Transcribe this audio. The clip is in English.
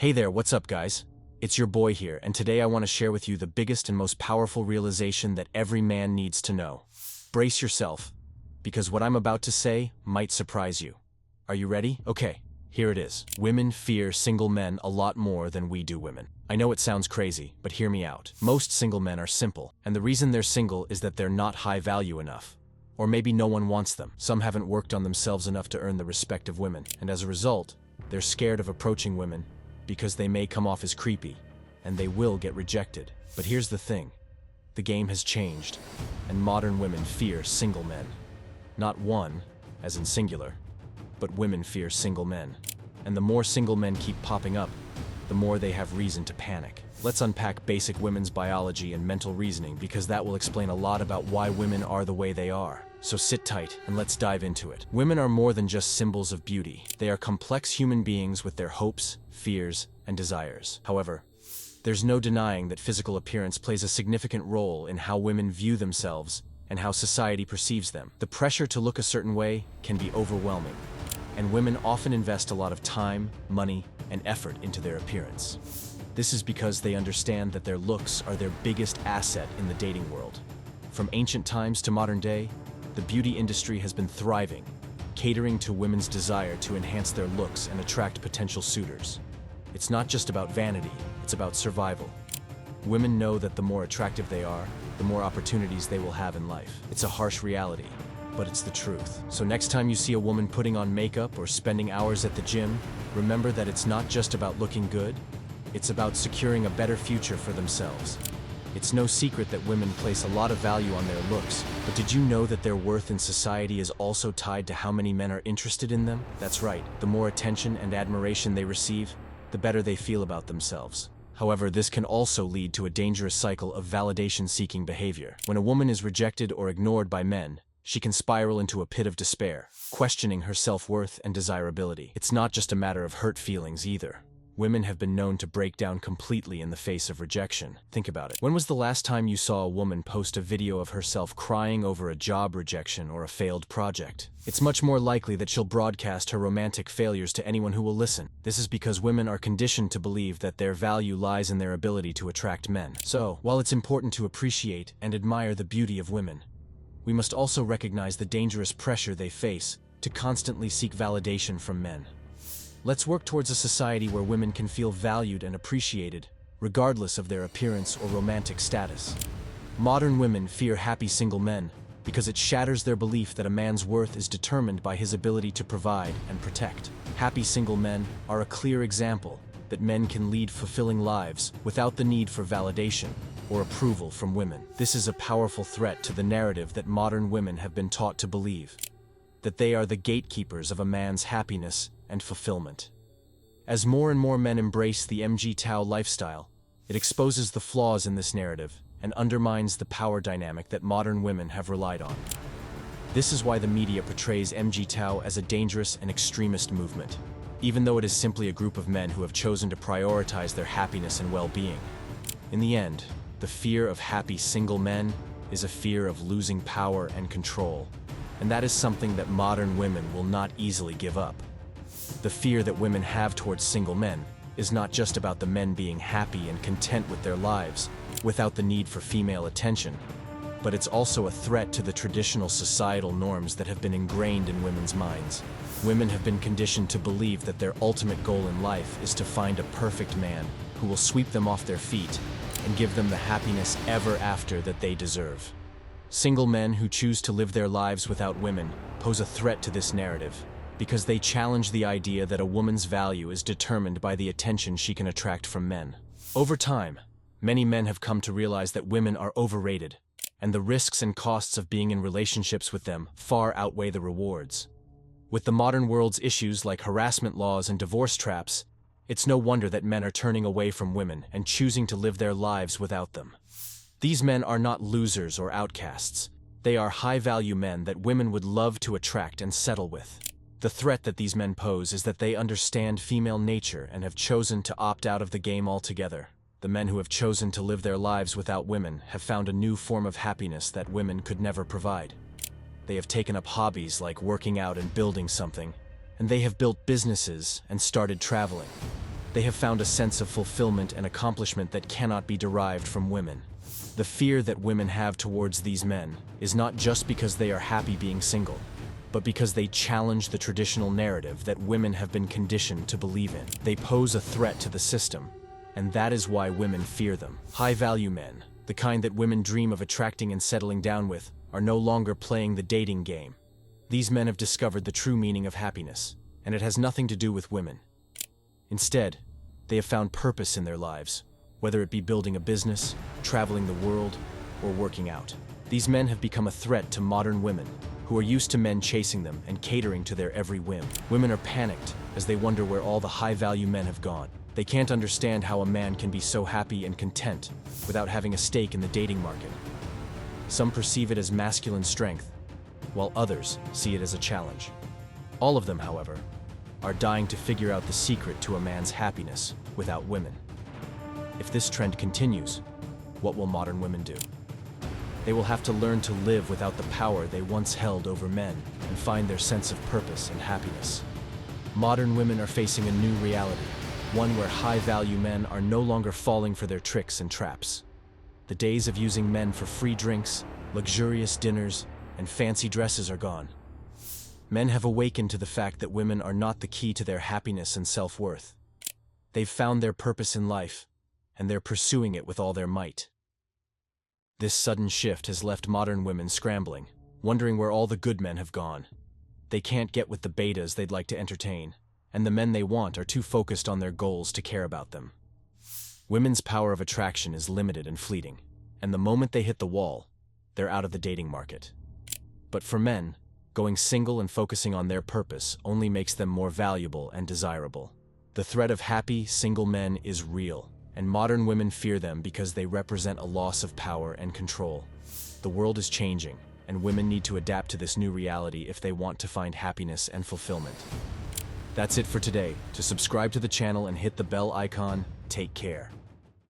Hey there, what's up guys? It's your boy here, and today I want to share with you the biggest and most powerful realization that every man needs to know. Brace yourself, because what I'm about to say might surprise you. Are you ready? Okay, here it is. Women fear single men a lot more than we do women. I know it sounds crazy, but hear me out. Most single men are simple, and the reason they're single is that they're not high value enough. Or maybe no one wants them. Some haven't worked on themselves enough to earn the respect of women, and as a result, they're scared of approaching women because they may come off as creepy, and they will get rejected. But here's the thing. The game has changed, and modern women fear single men. Not one, as in singular, but women fear single men. And the more single men keep popping up, the more they have reason to panic. Let's unpack basic women's biology and mental reasoning, because that will explain a lot about why women are the way they are. So sit tight and let's dive into it. Women are more than just symbols of beauty. They are complex human beings with their hopes, fears, and desires. However, there's no denying that physical appearance plays a significant role in how women view themselves and how society perceives them. The pressure to look a certain way can be overwhelming, and women often invest a lot of time, money, and effort into their appearance. This is because they understand that their looks are their biggest asset in the dating world. From ancient times to modern day, the beauty industry has been thriving, catering to women's desire to enhance their looks and attract potential suitors. It's not just about vanity, it's about survival. Women know that the more attractive they are, the more opportunities they will have in life. It's a harsh reality, but it's the truth. So next time you see a woman putting on makeup or spending hours at the gym, remember that it's not just about looking good, it's about securing a better future for themselves. It's no secret that women place a lot of value on their looks, but did you know that their worth in society is also tied to how many men are interested in them? That's right, the more attention and admiration they receive, the better they feel about themselves. However, this can also lead to a dangerous cycle of validation-seeking behavior. When a woman is rejected or ignored by men, she can spiral into a pit of despair, questioning her self-worth and desirability. It's not just a matter of hurt feelings either. Women have been known to break down completely in the face of rejection. Think about it. When was the last time you saw a woman post a video of herself crying over a job rejection or a failed project? It's much more likely that she'll broadcast her romantic failures to anyone who will listen. This is because women are conditioned to believe that their value lies in their ability to attract men. So, while it's important to appreciate and admire the beauty of women, we must also recognize the dangerous pressure they face to constantly seek validation from men. Let's work towards a society where women can feel valued and appreciated, regardless of their appearance or romantic status. Modern women fear happy single men because it shatters their belief that a man's worth is determined by his ability to provide and protect. Happy single men are a clear example that men can lead fulfilling lives without the need for validation or approval from women. This is a powerful threat to the narrative that modern women have been taught to believe, that they are the gatekeepers of a man's happiness and fulfillment. As more and more men embrace the MGTOW lifestyle, it exposes the flaws in this narrative and undermines the power dynamic that modern women have relied on. This is why the media portrays MGTOW as a dangerous and extremist movement, even though it is simply a group of men who have chosen to prioritize their happiness and well-being. In the end, the fear of happy single men is a fear of losing power and control, and that is something that modern women will not easily give up. The fear that women have towards single men is not just about the men being happy and content with their lives without the need for female attention, but it's also a threat to the traditional societal norms that have been ingrained in women's minds. Women have been conditioned to believe that their ultimate goal in life is to find a perfect man who will sweep them off their feet and give them the happiness ever after that they deserve. Single men who choose to live their lives without women pose a threat to this narrative, because they challenge the idea that a woman's value is determined by the attention she can attract from men. Over time, many men have come to realize that women are overrated, and the risks and costs of being in relationships with them far outweigh the rewards. With the modern world's issues like harassment laws and divorce traps, it's no wonder that men are turning away from women and choosing to live their lives without them. These men are not losers or outcasts. They are high-value men that women would love to attract and settle with. The threat that these men pose is that they understand female nature and have chosen to opt out of the game altogether. The men who have chosen to live their lives without women have found a new form of happiness that women could never provide. They have taken up hobbies like working out and building something, and they have built businesses and started traveling. They have found a sense of fulfillment and accomplishment that cannot be derived from women. The fear that women have towards these men is not just because they are happy being single, but because they challenge the traditional narrative that women have been conditioned to believe in. They pose a threat to the system, and that is why women fear them. High-value men, the kind that women dream of attracting and settling down with, are no longer playing the dating game. These men have discovered the true meaning of happiness, and it has nothing to do with women. Instead, they have found purpose in their lives, whether it be building a business, traveling the world, or working out. These men have become a threat to modern women, who are used to men chasing them and catering to their every whim. Women are panicked as they wonder where all the high-value men have gone. They can't understand how a man can be so happy and content without having a stake in the dating market. Some perceive it as masculine strength, while others see it as a challenge. All of them, however, are dying to figure out the secret to a man's happiness without women. If this trend continues, what will modern women do? They will have to learn to live without the power they once held over men and find their sense of purpose and happiness. Modern women are facing a new reality, one where high-value men are no longer falling for their tricks and traps. The days of using men for free drinks, luxurious dinners, and fancy dresses are gone. Men have awakened to the fact that women are not the key to their happiness and self-worth. They've found their purpose in life, and they're pursuing it with all their might. This sudden shift has left modern women scrambling, wondering where all the good men have gone. They can't get with the betas they'd like to entertain, and the men they want are too focused on their goals to care about them. Women's power of attraction is limited and fleeting, and the moment they hit the wall, they're out of the dating market. But for men, going single and focusing on their purpose only makes them more valuable and desirable. The threat of happy, single men is real, and modern women fear them because they represent a loss of power and control. The world is changing, and women need to adapt to this new reality if they want to find happiness and fulfillment. That's it for today. To subscribe to the channel and hit the bell icon, take care.